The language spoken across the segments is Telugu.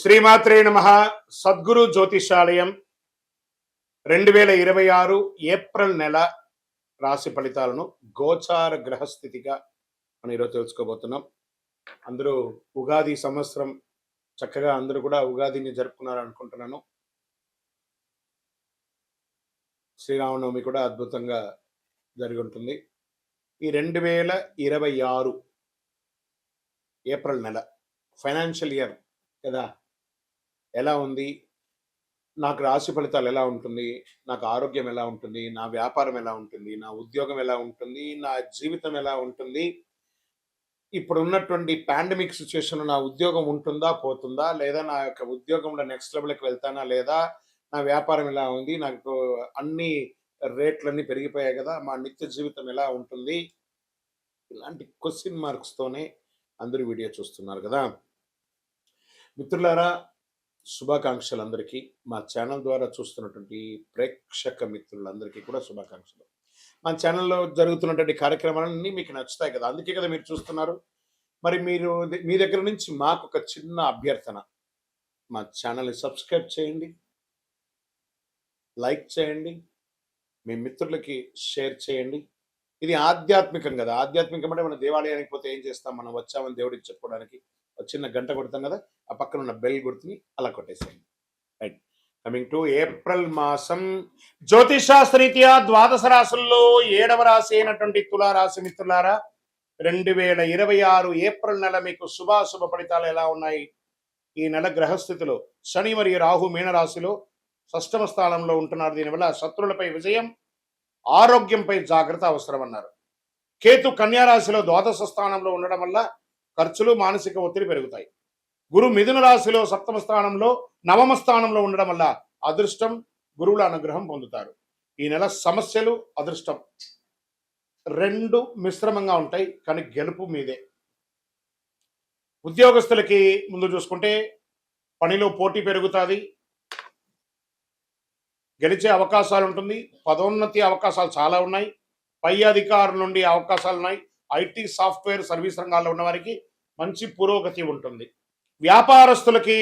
శ్రీమాత్రే నమః. సద్గురు జ్యోతిషాలయం 2026 ఏప్రిల్ నెల రాశి ఫలితాలను గోచార గ్రహస్థితిగా మనం ఈరోజు తెలుసుకోబోతున్నాం. అందరూ ఉగాది సంవత్సరం చక్కగా అందరూ కూడా ఉగాదిని జరుపుకున్నారు అనుకుంటున్నాను. శ్రీరామనవమి కూడా అద్భుతంగా జరిగి ఉంటుంది. ఈ 2026 ఏప్రిల్ నెల ఫైనాన్షియల్ ఇయర్ కదా, ఎలా ఉంది, నాకు రాశి ఫలితాలు ఎలా ఉంటుంది, నాకు ఆరోగ్యం ఎలా ఉంటుంది, నా వ్యాపారం ఎలా ఉంటుంది, నా ఉద్యోగం ఎలా ఉంటుంది, నా జీవితం ఎలా ఉంటుంది, ఇప్పుడు ఉన్నటువంటి పాండమిక్ సిచ్యువేషన్ నా ఉద్యోగం ఉంటుందా పోతుందా, లేదా నా యొక్క ఉద్యోగంలో నెక్స్ట్ లెవెల్కి వెళ్తానా లేదా, నా వ్యాపారం ఎలా ఉంది, నాకు అన్ని రేట్లన్నీ పెరిగిపోయాయి కదా, మా నిత్య జీవితం ఎలా ఉంటుంది, ఇలాంటి క్వశ్చన్ మార్క్స్తోనే అందరూ వీడియో చూస్తున్నారు కదా. మిత్రులారా, శుభాకాంక్షలు అందరికీ. మా ఛానల్ ద్వారా చూస్తున్నటువంటి ప్రేక్షక మిత్రులందరికీ కూడా శుభాకాంక్షలు. మా ఛానల్లో జరుగుతున్నటువంటి కార్యక్రమాలన్నీ మీకు నచ్చుతాయి కదా, అందుకే కదా మీరు చూస్తున్నారు. మరి మీ దగ్గర నుంచి మాకు ఒక చిన్న అభ్యర్థన, మా ఛానల్ని సబ్స్క్రైబ్ చేయండి, లైక్ చేయండి, మీ మిత్రులకి షేర్ చేయండి. ఇది ఆధ్యాత్మికం కదా. ఆధ్యాత్మికం అంటే మనం దేవాలయానికి పోతే ఏం చేస్తాం, మనం వచ్చామని దేవుడికి చెప్పుకోవడానికి చిన్న గంట కొడతాం కదా, ఆ పక్కన ఉన్న బెల్ గుర్తుని అలా కొట్టేసేయండి. రైట్. కమింగ్ టు ఏప్రిల్ మాసం, జ్యోతిషాస్త్రరీత్యా ద్వాదశ రాశుల్లో 7వ రాశి అయినటువంటి తులారాశి మిత్రులారా, 2026 ఏప్రిల్ నెల మీకు శుభాశుభ ఫలితాలు ఎలా ఉన్నాయి? ఈ నెల గ్రహస్థితిలో శని మరియు రాహు మీనరాశిలో షష్టమ స్థానంలో ఉంటున్నారు. దీనివల్ల శత్రువులపై విజయం, ఆరోగ్యంపై జాగ్రత్త అవసరం అన్నారు. కేతు కన్యారాశిలో ద్వాదశ స్థానంలో ఉండడం వల్ల ఖర్చులు, మానసిక ఒత్తిడి పెరుగుతాయి. గురు మిథున రాశిలో సప్తమ స్థానంలో, నవమ స్థానంలో ఉండడం వల్ల అదృష్టం, గురువుల అనుగ్రహం పొందుతారు. ఈ నెల సమస్యలు, అదృష్టం రెండు మిశ్రమంగా ఉంటాయి, కానీ గెలుపు మీదే. ఉద్యోగస్తులకి ముందు చూసుకుంటే పనిలో పోటీ పెరుగుతుంది, గెలిచే అవకాశాలు ఉంటుంది, పదోన్నతి అవకాశాలు చాలా ఉన్నాయి, పై అధికారుల నుండి అవకాశాలు ఉన్నాయి. ఐటీ, సాఫ్ట్వేర్, సర్వీస్ రంగాల్లో ఉన్న వారికి మంచి పురోగతి ఉంటుంది. వ్యాపారస్తులకి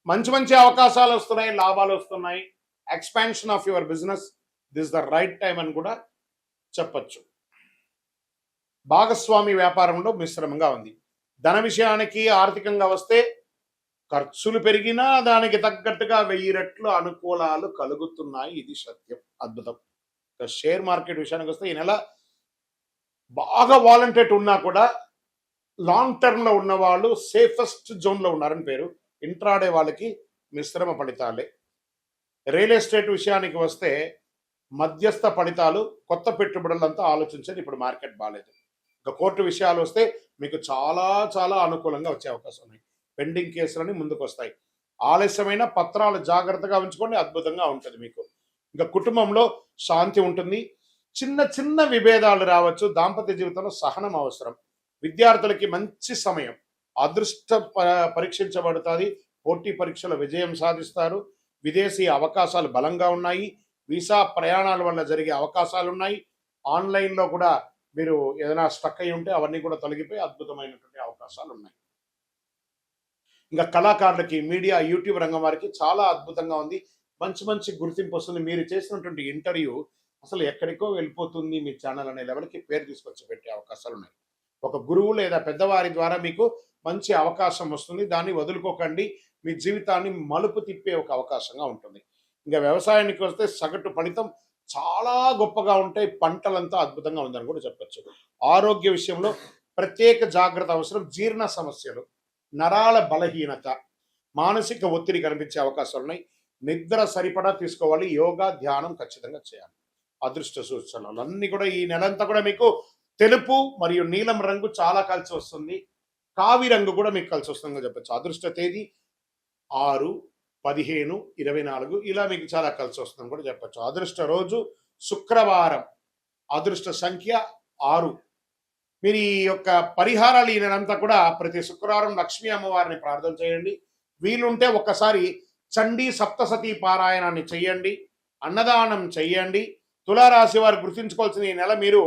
మంచి మంచి అవకాశాలు వస్తున్నాయి, లాభాలు వస్తున్నాయి. Expansion of your business, this the right time అని కూడా చెప్పచ్చు. భాగస్వామి వ్యాపారంలో మిశ్రమంగా ఉంది. ధన విషయానికి ఆర్థికంగా వస్తే ఖర్చులు పెరిగినా దానికి తగ్గట్టుగా 1000 రెట్లు అనుకూలాలు కలుగుతున్నాయి. ఇది సత్యం, అద్భుతం. షేర్ మార్కెట్ విషయానికి వస్తే ఈ నెల బాగా వాలంటేట్ ఉన్నా కూడా లాంగ్ టర్మ్లో ఉన్న వాళ్ళు సేఫెస్ట్ జోన్లో ఉన్నారని పేరు. ఇంట్రాడే వాళ్ళకి మిశ్రమ ఫలితాలే. రియల్ ఎస్టేట్ విషయానికి వస్తే మధ్యస్థ ఫలితాలు, కొత్త పెట్టుబడులంతా ఆలోచించేది. ఇప్పుడు మార్కెట్ బాగాలేదు. ఇక కోర్టు విషయాలు వస్తే మీకు చాలా చాలా అనుకూలంగా వచ్చే అవకాశం ఉన్నాయి. పెండింగ్ కేసులని ముందుకు వస్తాయి. ఆలస్యమైన పత్రాలు జాగ్రత్తగా ఉంచుకోండి, అద్భుతంగా ఉంటుంది మీకు. ఇంకా కుటుంబంలో శాంతి ఉంటుంది. చిన్న చిన్న విభేదాలు రావచ్చు. దాంపత్య జీవితంలో సహనం అవసరం. విద్యార్థులకి మంచి సమయం. అదృష్ట పరీక్షించబడుతుంది. పోటీ పరీక్షలో విజయం సాధిస్తారు. విదేశీ అవకాశాలు బలంగా ఉన్నాయి. వీసా ప్రయాణాల వల్ల జరిగే అవకాశాలు ఉన్నాయి. ఆన్లైన్లో కూడా మీరు ఏదైనా స్టక్ అయి ఉంటే అవన్నీ కూడా తొలగిపోయి అద్భుతమైనటువంటి అవకాశాలు ఉన్నాయి. ఇంకా కళాకారులకి, మీడియా, యూట్యూబ్ రంగం వారికి చాలా అద్భుతంగా ఉంది. మంచి మంచి గుర్తింపు వస్తుంది. మీరు చేసినటువంటి ఇంటర్వ్యూ అసలు ఎక్కడికో వెళ్ళిపోతుంది, మీ ఛానల్ అనే లెవెల్కి పేరు తీసుకొచ్చి పెట్టే అవకాశాలు ఉన్నాయి. ఒక గురువు లేదా పెద్దవారి ద్వారా మీకు మంచి అవకాశం వస్తుంది. దాన్ని వదులుకోకండి. మీ జీవితాన్ని మలుపు తిప్పే ఒక అవకాశంగా ఉంటుంది. ఇంకా వ్యవసాయానికి వస్తే సగటు ఫలితం చాలా గొప్పగా ఉంటాయి. పంటలంతా అద్భుతంగా ఉందని కూడా చెప్పచ్చు. ఆరోగ్య విషయంలో ప్రత్యేక జాగ్రత్త అవసరం. జీర్ణ సమస్యలు, నరాల బలహీనత, మానసిక ఒత్తిడి కనిపించే అవకాశాలు ఉన్నాయి. నిద్ర సరిపడా తీసుకోవాలి. యోగా, ధ్యానం ఖచ్చితంగా చేయాలి. అదృష్ట సూచనలు అన్నీ కూడా ఈ నెలంతా కూడా మీకు తెలుపు మరియు నీలం రంగు చాలా కలిసి వస్తుంది. కావి రంగు కూడా మీకు కలిసి వస్తుందని చెప్పచ్చు. అదృష్ట తేదీ 6, 15, 24 ఇలా మీకు చాలా కలిసి వస్తుందని కూడా చెప్పచ్చు. అదృష్ట రోజు శుక్రవారం. అదృష్ట సంఖ్య 6. మీరు ఈ యొక్క పరిహారాలు ఈ నెలంతా కూడా ప్రతి శుక్రవారం లక్ష్మీ అమ్మవారిని ప్రార్థన చేయండి. వీలుంటే ఒక్కసారి చండీ సప్తసతీ పారాయణాన్ని చెయ్యండి. అన్నదానం చెయ్యండి. తులారాశి వారు గుర్తుంచుకోవాల్సిన ఈ నెల మీరు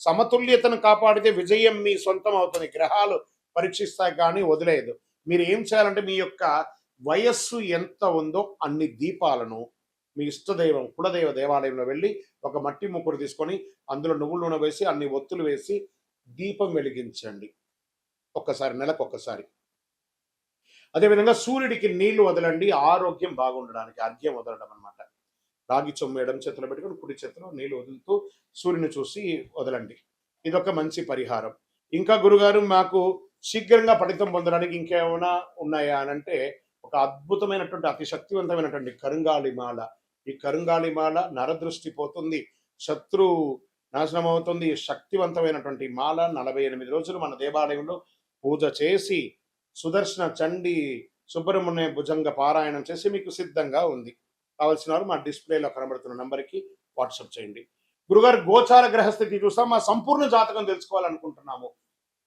సమతుల్యతను కాపాడితే విజయం మీ సొంతం అవుతుంది. గ్రహాలు పరీక్షిస్తాయి కానీ వదిలేదు. మీరు ఏం చేయాలంటే మీ యొక్క వయస్సు ఎంత ఉందో అన్ని దీపాలను మీ ఇష్టదైవం కులదైవ దేవాలయంలో వెళ్ళి ఒక మట్టి ముక్కుడు తీసుకొని అందులో నువ్వుల నూనె వేసి అన్ని ఒత్తులు వేసి దీపం వెలిగించండి ఒక్కసారి, నెలకు ఒక్కసారి. అదేవిధంగా సూర్యుడికి నీళ్లు వదలండి, ఆరోగ్యం బాగుండడానికి. అర్ఘ్యం వదలడం అనమాట. రాగి చొమ్ము ఎడమ చేతిలో పెట్టుకొని కుడి చేతిలో నీళ్లు వదులుతూ సూర్యుని చూసి వదలండి. ఇదొక మంచి పరిహారం. ఇంకా గురుగారు మాకు శీఘ్రంగా ఫలితం పొందడానికి ఇంకేమైనా ఉన్నాయా అని అంటే, ఒక అద్భుతమైనటువంటి అతి శక్తివంతమైనటువంటి కరుంగాళిమాల. ఈ కరుంగాళిమాల నరదృష్టి పోతుంది, శత్రు నాశనం అవుతుంది. శక్తివంతమైనటువంటి మాల 48 రోజులు మన దేవాలయంలో పూజ చేసి సుదర్శన చండి సుబ్రహ్మణ్య భుజంగ పారాయణం చేసి మీకు సిద్ధంగా ఉంది. కావాల్సిన వారు మా డిస్ప్లేలో కనబడుతున్న నంబర్కి వాట్సాప్ చేయండి. గురుగారు గోచార గ్రహస్థితి చూస్తాం, మా సంపూర్ణ జాతకం తెలుసుకోవాలనుకుంటున్నాము.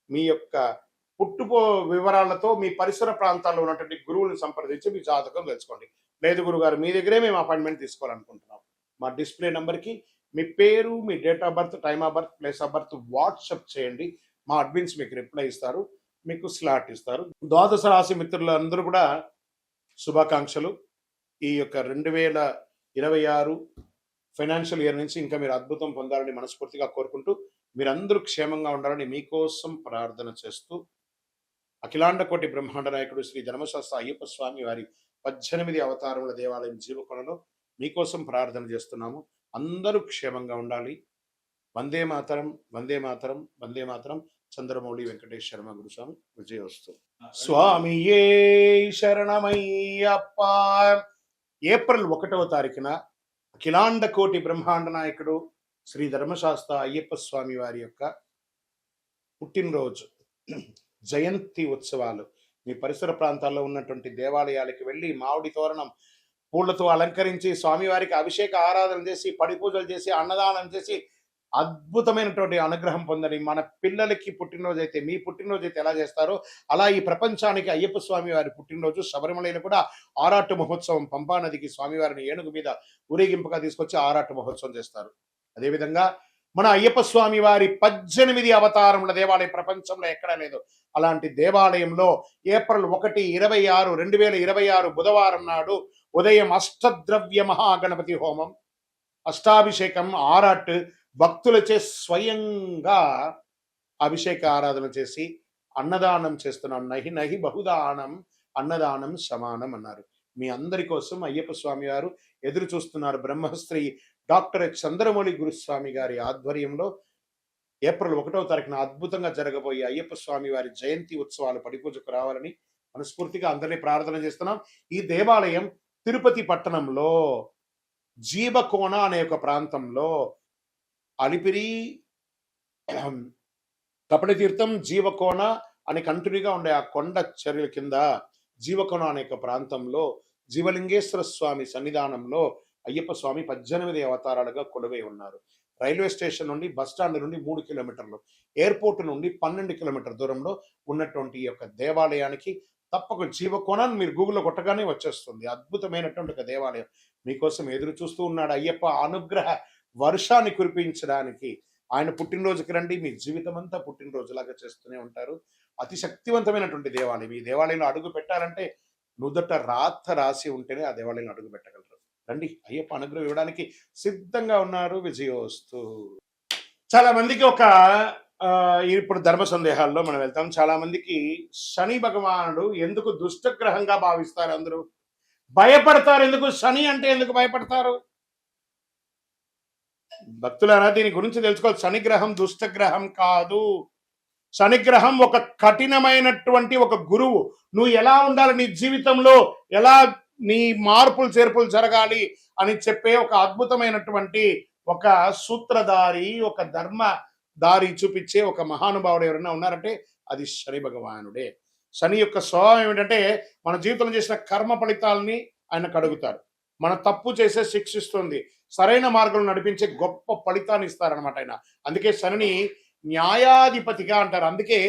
మీ యొక్క పుట్టుపో వివరాలతో మీ పరిసర ప్రాంతాల్లో ఉన్నటువంటి గురువుని సంప్రదించి మీ జాతకం తెలుసుకోండి. లేదు గురుగారు మీ దగ్గరే మేము అపాయింట్మెంట్ తీసుకోవాలనుకుంటున్నాం, మా డిస్ప్లే నెంబర్కి మీ పేరు, మీ date of birth, time of birth, place of birth WhatsApp చేయండి. మా అడ్మిన్స్ మీకు రిప్లై ఇస్తారు, మీకు స్లాట్ ఇస్తారు. ద్వాదశ రాశి మిత్రులందరూ కూడా శుభాకాంక్షలు. ఈ యొక్క 2026 ఫైనాన్షియల్ ఇయర్ నుంచి ఇంకా మీరు అద్భుతం పొందాలని మనస్ఫూర్తిగా కోరుకుంటూ, మీరందరూ క్షేమంగా ఉండాలని మీకోసం ప్రార్థన చేస్తూ, అఖిలాండ కోటి బ్రహ్మాండ నాయకుడు శ్రీ ధర్మశాస్త్ర అయ్యప్ప స్వామి వారి 18 అవతారముల దేవాలయం జీవకొండలో మీకోసం ప్రార్థన చేస్తున్నాము. అందరూ క్షేమంగా ఉండాలి. వందే మాతరం, వందే మాతరం, వందే మాతరం. చంద్రమౌళి వెంకటేష్ శర్మ గురుస్వామి. విజయోస్తు. స్వామియే శరణమయ్యప్ప. ఏప్రిల్ 1వ తారీఖున అఖిలాండ కోటి బ్రహ్మాండ నాయకుడు శ్రీ ధర్మశాస్త్ర అయ్యప్ప స్వామి వారి యొక్క పుట్టినరోజు జయంతి ఉత్సవాలు. మీ పరిసర ప్రాంతాల్లో ఉన్నటువంటి దేవాలయాలకు వెళ్ళి మామిడి తోరణం పూలతో అలంకరించి స్వామివారికి అభిషేక ఆరాధన చేసి, పడి పూజలు చేసి, అన్నదానం చేసి అద్భుతమైనటువంటి అనుగ్రహం పొందని. మన పిల్లలకి పుట్టినరోజు అయితే, మీ పుట్టినరోజు అయితే ఎలా చేస్తారో అలా ఈ ప్రపంచానికి అయ్యప్ప స్వామి వారి పుట్టినరోజు. శబరిమలలో కూడా ఆరాటు మహోత్సవం, పంపా నదికి స్వామివారిని ఏనుగు మీద ఊరేగింపుగా తీసుకొచ్చి ఆరాటు మహోత్సవం చేస్తారు. అదేవిధంగా మన అయ్యప్ప స్వామి వారి 18 అవతారముల దేవాలయం ప్రపంచంలో ఎక్కడా లేదు. అలాంటి దేవాలయంలో ఏప్రిల్ 1, 26, 2026 బుధవారం నాడు ఉదయం అష్టద్రవ్య మహాగణపతి హోమం, అష్టాభిషేకం, ఆరాట్ భక్తులచే స్వయంగా అభిషేక ఆరాధన చేసి అన్నదానం చేస్తున్నాం. నహి నహి బహుదానం అన్నదానం సమానం అన్నారు. మీ అందరి కోసం అయ్యప్ప స్వామి వారు ఎదురు చూస్తున్నారు. బ్రహ్మశ్రీ డాక్టర్ చంద్రమౌళి గురుస్వామి గారి ఆధ్వర్యంలో ఏప్రిల్ 1వ తారీఖున అద్భుతంగా జరగబోయే అయ్యప్ప స్వామి వారి జయంతి ఉత్సవాలు పడిపూజకు రావాలని మనస్ఫూర్తిగా అందరినీ ప్రార్థన చేస్తున్నాం. ఈ దేవాలయం తిరుపతి పట్టణంలో జీవకోణ అనే ఒక ప్రాంతంలో అలిపిరి, కపటి తీర్థం, జీవకోణ అని కంటిన్యూగా ఉండే ఆ కొండ చర్యల కింద జీవకోణ అనే ఒక ప్రాంతంలో జీవలింగేశ్వర స్వామి సన్నిధానంలో అయ్యప్ప స్వామి 18 అవతారాలుగా కొలువై ఉన్నారు. రైల్వే స్టేషన్ నుండి, బస్టాండ్ నుండి 3 కిలోమీటర్లు, ఎయిర్పోర్ట్ నుండి 12 కిలోమీటర్ దూరంలో ఉన్నటువంటి ఈ యొక్క దేవాలయానికి తప్పక జీవకోణాన్ని మీరు గూగుల్లో కొట్టగానే వచ్చేస్తుంది. అద్భుతమైనటువంటి ఒక దేవాలయం మీకోసం ఎదురు చూస్తూ ఉన్నాడు. అయ్యప్ప అనుగ్రహ వర్షాన్ని కురిపించడానికి ఆయన పుట్టినరోజుకి రండి. మీ జీవితం అంతా పుట్టినరోజులాగా చేస్తూనే ఉంటారు. అతి శక్తివంతమైనటువంటి దేవాలయం. ఈ దేవాలయంలో అడుగు పెట్టాలంటే నుదుట రాత రాసి ఉంటేనే ఆ దేవాలయంలో అడుగు పెట్టగలరు. రండి, అయ్యప్ప అనుగ్రహం ఇవ్వడానికి సిద్ధంగా ఉన్నారు. విజయోస్తు. చాలా మందికి ఇప్పుడు ధర్మ సందేహాల్లో మనం వెళ్తాం. చాలా మందికి శని భగవానుడు ఎందుకు దుష్టగ్రహంగా భావిస్తారు? అందరూ భయపడతారు. ఎందుకు శని అంటే ఎందుకు భయపడతారు? భక్తులారా, దీని గురించి తెలుసుకోవాలి. శనిగ్రహం దుష్టగ్రహం కాదు. శనిగ్రహం ఒక కఠినమైనటువంటి ఒక గురువు. నువ్వు ఎలా ఉండాలి, నీ జీవితంలో ఎలా నీ మార్పులు చేర్పులు జరగాలి అని చెప్పే ఒక అద్భుతమైనటువంటి ఒక సూత్రధారి, ఒక ధర్మ దారి చూపించే ఒక మహానుభావుడు ఎవరైనా ఉన్నారంటే అది శని భగవానుడే. శని యొక్క స్వభావం ఏమిటంటే మన జీవితంలో చేసిన కర్మ ఫలితాలని ఆయన కడుగుతారు. మన తప్పు చేసే శిక్షిస్తుంది, సరైన మార్గంలో నడిపించే గొప్ప ఫలితాన్ని ఇస్తారనమాట ఆయన. అందుకే శనిని న్యాయాధిపతిగా అంటారు. అందుకే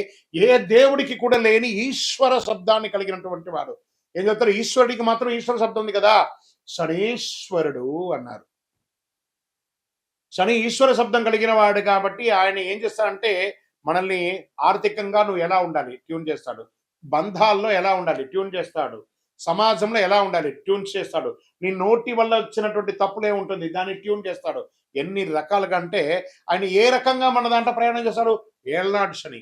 ఏ దేవుడికి కూడా లేని ఈశ్వర శబ్దాన్ని కలిగినటువంటి వాడు. ఏం చెప్తారు? ఈశ్వరుడికి మాత్రం ఈశ్వర శబ్దం ఉంది కదా, శనీశ్వరుడు అన్నారు. శని ఈశ్వర శబ్దం కలిగిన వాడు కాబట్టి ఆయన ఏం చేస్తాడంటే మనల్ని ఆర్థికంగా నువ్వు ఎలా ఉండాలి ట్యూన్ చేస్తాడు, బంధాల్లో ఎలా ఉండాలి ట్యూన్ చేస్తాడు, సమాజంలో ఎలా ఉండాలి ట్యూన్ చేస్తాడు. నీ నోటి వల్ల వచ్చినటువంటి తప్పులే ఉంటుంది, దాన్ని ట్యూన్ చేస్తాడు. ఎన్ని రకాలుగా అంటే ఆయన ఏ రకంగా మన దాంట్లో ప్రయాణం చేస్తాడు. ఏళ్నాడు శని,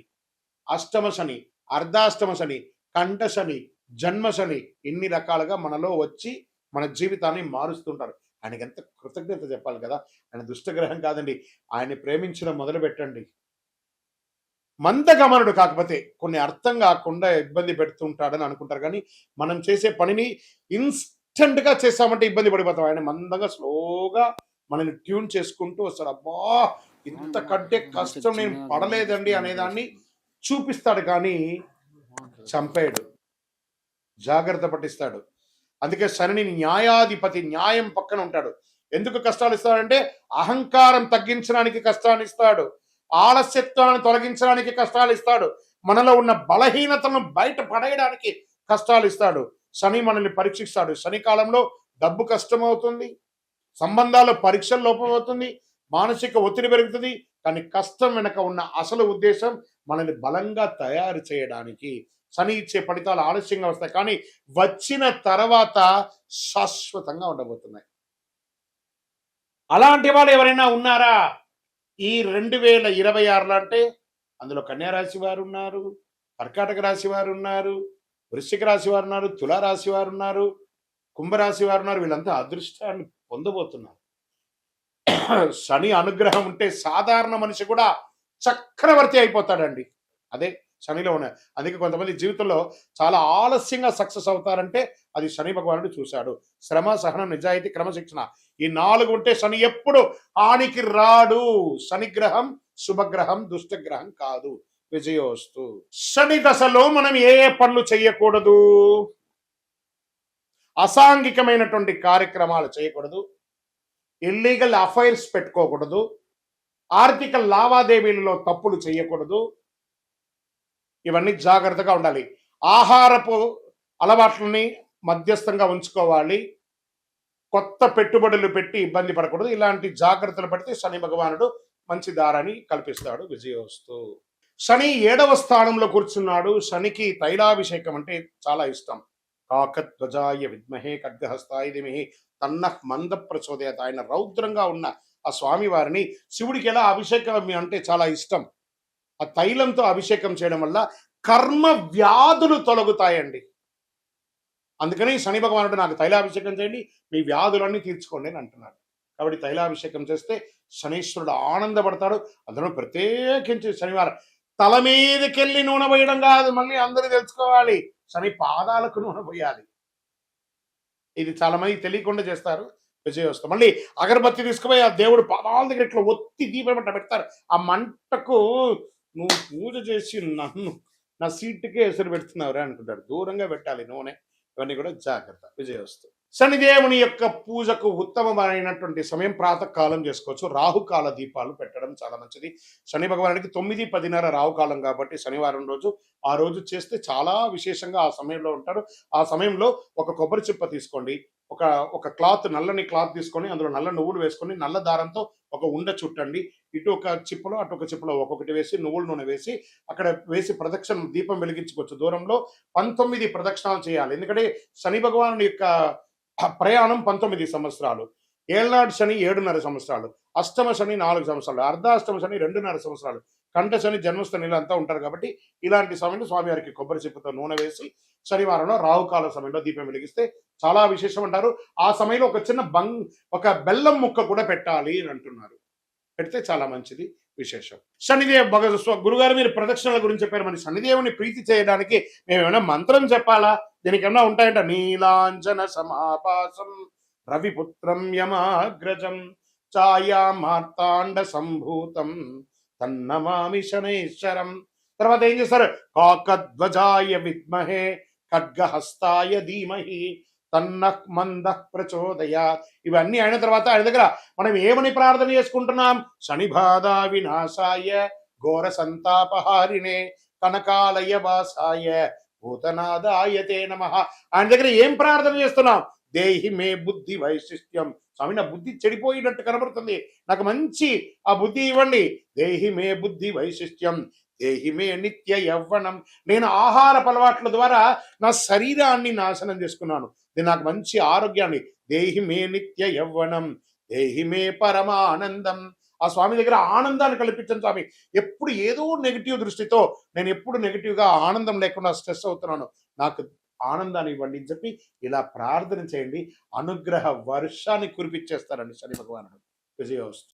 అష్టమ శని, అర్ధాష్టమ శని, కంఠ శని, జన్మ శని, ఇన్ని రకాలుగా మనలో వచ్చి మన జీవితాన్ని మారుస్తుంటాడు. ఆయనకి ఎంత కృతజ్ఞత చెప్పాలి కదా. ఆయన దుష్టగ్రహం కాదండి. ఆయన్ని ప్రేమించడం మొదలు పెట్టండి. మందగమనుడు, కాకపోతే కొన్ని అర్థం కాకుండా ఇబ్బంది పెడుతుంటాడని అనుకుంటారు, కానీ మనం చేసే పనిని ఇన్స్టెంట్ గా చేసామంటే ఇబ్బంది పడిపోతాం. ఆయన మందంగా స్లోగా మనల్ని ట్యూన్ చేసుకుంటూ వస్తాడు. అబ్బా ఇంతకంటే కష్టం నేను పడలేదండి అనేదాన్ని చూపిస్తాడు, కానీ చంపేయడు, జాగ్రత్త పట్టిస్తాడు. అందుకే శని న్యాయాధిపతి, న్యాయం పక్కన ఉంటాడు. ఎందుకు కష్టాలు ఇస్తాడంటే అహంకారం తగ్గించడానికి కష్టాన్ని ఇస్తాడు, ఆలస్యత్వాన్ని తొలగించడానికి కష్టాలు ఇస్తాడు, మనలో ఉన్న బలహీనతలను బయట పడేయడానికి కష్టాలు ఇస్తాడు. శని మనల్ని పరీక్షిస్తాడు. శని కాలంలో డబ్బు కష్టమవుతుంది, సంబంధాలు పరీక్షలు లోపం అవుతుంది, మానసిక ఒత్తిడి పెరుగుతుంది. కానీ కష్టం వెనక ఉన్న అసలు ఉద్దేశం మనల్ని బలంగా తయారు చేయడానికి. శని ఇచ్చే ఫలితాలు ఆలస్యంగా వస్తాయి, కానీ వచ్చిన తర్వాత శాశ్వతంగా ఉండబోతున్నాయి. అలాంటి వాళ్ళు ఎవరైనా ఉన్నారా ఈ 2026లో అంటే? అందులో కన్యారాశి వారు ఉన్నారు, కర్కాటక రాశి వారు ఉన్నారు, వృశ్చిక రాశి వారు ఉన్నారు, తులారాశి వారు ఉన్నారు, కుంభరాశి వారు ఉన్నారు. వీళ్ళంతా అదృష్టాన్ని పొందబోతున్నారు. శని అనుగ్రహం ఉంటే సాధారణ మనిషి కూడా చక్రవర్తి అయిపోతాడండి. అదే శనిలో ఉన్నాయి. అందుకే కొంతమంది జీవితంలో చాలా ఆలస్యంగా సక్సెస్ అవుతారంటే అది శని భగవానుడు చూశాడు. శ్రమ, సహనం, నిజాయితీ, క్రమశిక్షణ, ఈ 4 ఉంటే శని ఎప్పుడు హానికి రాడు. శనిగ్రహం శుభగ్రహం, దుష్టగ్రహం కాదు. విజయోస్తు. శని దశలో మనం ఏ పనులు చేయకూడదు? అసాంఘికమైనటువంటి కార్యక్రమాలు చేయకూడదు, ఇల్లీగల్ అఫైర్స్ పెట్టుకోకూడదు, ఆర్థిక లావాదేవీలలో తప్పులు చేయకూడదు. ఇవన్నీ జాగ్రత్తగా ఉండాలి. ఆహారపు అలవాట్లని మధ్యస్థంగా ఉంచుకోవాలి. కొత్త పెట్టుబడులు పెట్టి ఇబ్బంది పడకూడదు. ఇలాంటి జాగ్రత్తలు పడితే శని భగవానుడు మంచి దారాన్ని కల్పిస్తాడు. విజయోస్తు. శని 7వ స్థానంలో కూర్చున్నాడు. శనికి తైలాభిషేకం అంటే చాలా ఇష్టం. కాకధ్వజాయ విద్మహే ఖడ్గహస్తాయ ధీమహి తన్నః మంద ప్రచోదయాత్. ఆయన రౌద్రంగా ఉన్న ఆ స్వామి వారిని శివుడికి ఎలా అభిషేకం అంటే చాలా ఇష్టం. ఆ తైలంతో అభిషేకం చేయడం వల్ల కర్మ వ్యాధులు తొలగుతాయండి. అందుకని శని భగవానుడు నాకు తైలాభిషేకం చేయండి, మీ వ్యాధులన్నీ తీర్చుకోండి అని అంటున్నాడు. కాబట్టి తైలాభిషేకం చేస్తే శనీశ్వరుడు ఆనందపడతాడు. అందులో ప్రత్యేకించి శనివారం తల మీదకెళ్ళి నూనె పోయడం కాదు, మళ్ళీ అందరూ తెలుసుకోవాలి, శని పాదాలకు నూనె పోయాలి. ఇది చాలా మంది తెలియకుండా చేస్తారు. విజయోస్తు. మళ్ళీ అగరబత్తి తీసుకుపోయి ఆ దేవుడు పాదాల దగ్గర ఇట్లా ఒత్తి దీపం పెడతారు. ఆ మంటకు నువ్వు పూజ చేసి నన్ను నా సీటుకే ఎసురు పెడుతున్నావురా అనుకుంటాడు. దూరంగా పెట్టాలి నూనె. ఇవన్నీ కూడా జాగ్రత్త. విజయోస్తు. శనిదేవుని యొక్క పూజకు ఉత్తమమైనటువంటి సమయం ప్రాతకాలం చేసుకోవచ్చు. రాహుకాల దీపాలు పెట్టడం చాలా మంచిది. శని భగవానుడికి 9, 10:30 రాహుకాలం కాబట్టి శనివారం రోజు ఆ రోజు చేస్తే చాలా విశేషంగా ఆ సమయంలో ఉంటాడు. ఆ సమయంలో ఒక కొబ్బరి చిప్ప తీసుకోండి, ఒక క్లాత్, నల్లని క్లాత్ తీసుకొని అందులో నల్ల నువ్వులు వేసుకొని నల్ల దారంతో ఒక ఉండ చుట్టండి. ఇటు ఒక చిప్పలో అటు ఒక చిప్పలో ఒక్కొక్కటి వేసి నువ్వుల నూనె వేసి అక్కడ వేసి ప్రదక్షిణ దీపం వెలిగించుకోవచ్చు. దూరంలో 19 ప్రదక్షిణాలు చేయాలి. ఎందుకంటే శని భగవానుడి యొక్క ప్రయాణం 19 సంవత్సరాలు. ఏళ్నాడు శని 7.5 సంవత్సరాలు, అష్టమ శని 4 సంవత్సరాలు, అర్ధాష్టమ శని 2.5 సంవత్సరాలు, కంఠ శని జన్మస్థానిలో అంతా ఉంటారు. కాబట్టి ఇలాంటి సమయంలో స్వామివారికి కొబ్బరి చిప్పతో నూనె వేసి శనివారంలో రాహుకాల సమయంలో దీపం వెలిగిస్తే చాలా విశేషం అంటారు. ఆ సమయంలో ఒక చిన్న ఒక బెల్లం ముక్క కూడా పెట్టాలి అని అంటున్నారు. పెడితే చాలా మంచిది, విశేషం. శనిదేవ్ గురుగారు మీరు ప్రదక్షిణల గురించి చెప్పారు. మరి శనిదేవుని ప్రీతి చేయడానికి మేము ఏమైనా మంత్రం చెప్పాలా? దీనికి ఏమైనా ఉంటాయంట. నీలాంజన సమాపాసం రవిపుత్రం యమాగ్రజం ఛాయా మార్తాండ సంభూతం తన్నమామి శనైశ్వరం. తర్వాత ఏం చేస్తారు? కాకధ్వజాయ విద్మహే ఖడ్గహస్తాయ ధీమహి తన్నః మందః ప్రచోదయాత్. ఇవన్నీ అయిన తర్వాత ఆయన దగ్గర మనం ఏమని ప్రార్థన చేసుకుంటున్నాం? శనిబాధ వినాశాయ ఘోర సంతాపహారిణే కనకాలయ వాసాయ భూతనాదాయ తే నమః. ఆయన దగ్గర ఏం ప్రార్థన చేస్తున్నాం? దేహి మే బుద్ధి వైశిష్ట్యం. స్వామి నా బుద్ధి చెడిపోయినట్టు కనబడుతుంది, నాకు మంచి ఆ బుద్ధి ఇవ్వండి. దేహి మే బుద్ధి వైశిష్ట్యం దేహిమే నిత్య యవ్వనం. నేను ఆహారపు అలవాట్ల ద్వారా నా శరీరాన్ని నాశనం చేసుకున్నాను. ఇది నాకు మంచి ఆరోగ్యాన్ని. దేహిమే నిత్య యవ్వనం, దేహిమే పరమానందం. ఆ స్వామి దగ్గర ఆనందాన్ని కల్పించండి స్వామి. ఎప్పుడు ఏదో నెగిటివ్ దృష్టితో నేను ఎప్పుడు నెగిటివ్గా ఆనందం లేకుండా స్ట్రెస్ అవుతున్నాను, నాకు ఆనందాన్ని ఇవ్వండి అని చెప్పి ఇలా ప్రార్థన చేయండి. అనుగ్రహ వర్షాన్ని కురిపించేస్తారండి శని భగవానుడు. విజయోస్తు.